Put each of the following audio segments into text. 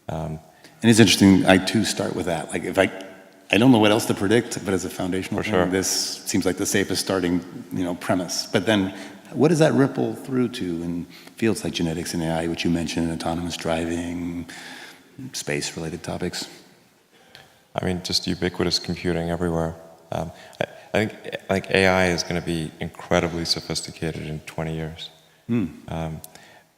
And it's interesting, I too start with that. Like if I don't know what else to predict, but as a foundational thing, this seems like the safest starting, premise. But then what does that ripple through to in fields like genetics and AI, which you mentioned, autonomous driving, space-related topics? I mean, just ubiquitous computing everywhere. I think AI is going to be incredibly sophisticated in 20 years. When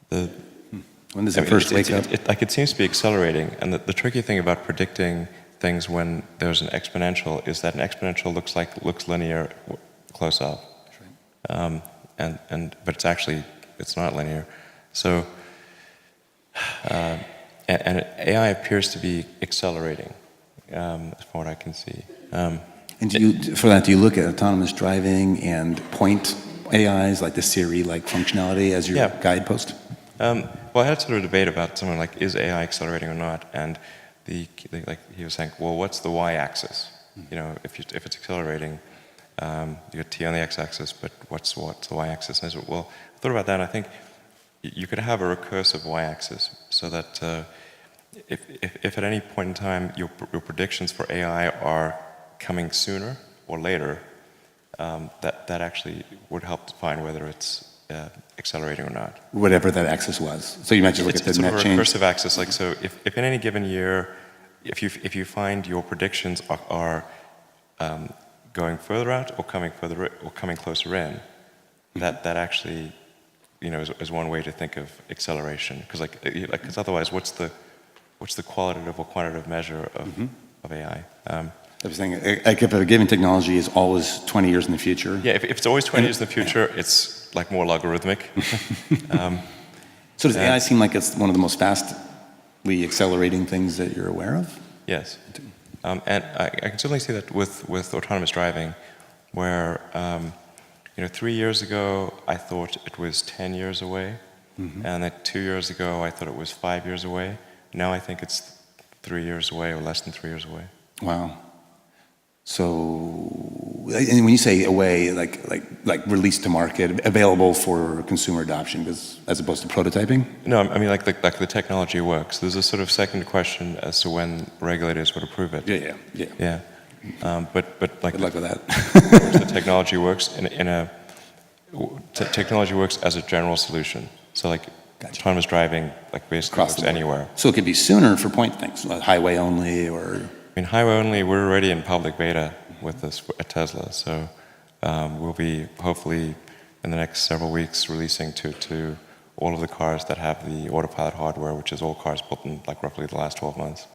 does it first wake up? It seems to be accelerating, and the tricky thing about predicting things when there's an exponential is that an exponential looks linear close up, right. But it's not linear. So, and AI appears to be accelerating, from what I can see. And do you look at autonomous driving and point AIs like the Siri-like functionality as your guidepost? Well, I had sort of a debate about someone like, is AI accelerating or not? And like he was saying, well, what's the y-axis? If it's accelerating, you got t on the x-axis, but what's the y-axis? And I said, well, I thought about that, and I think you could have a recursive y-axis, so that if at any point in time your predictions for AI are coming sooner or later, that actually would help define whether it's accelerating or not. Whatever that axis was. So you might just look at the net change. It's sort of a recursive axis. Like, so if in any given year, if you find your predictions are going further out or coming closer in, that actually, is one way to think of acceleration. Because otherwise, what's the qualitative or quantitative measure of AI? I was saying, like if a given technology is always 20 years in the future. Yeah, if it's always 20 years in the future, it's like more logarithmic. So does AI seem like it's one of the most fastly accelerating things that you're aware of? Yes. And I can certainly see that with autonomous driving, where 3 years ago I thought it was 10 years away, and then 2 years ago I thought it was 5 years away. Now I think it's 3 years away or less than 3 years away. Wow. So, and when you say away, like released to market, available for consumer adoption, as opposed to prototyping? No, I mean like the technology works. There's a sort of second question as to when regulators would approve it. Yeah. But like good luck with that. The technology works technology works as a general solution. So like autonomous driving, like basically works anywhere. So it could be sooner for point things, like highway only or. I mean, highway only, we're already in public beta with this at Tesla, so we'll be hopefully in the next several weeks releasing to all of the cars that have the autopilot hardware, which is all cars built in like roughly the last 12 months.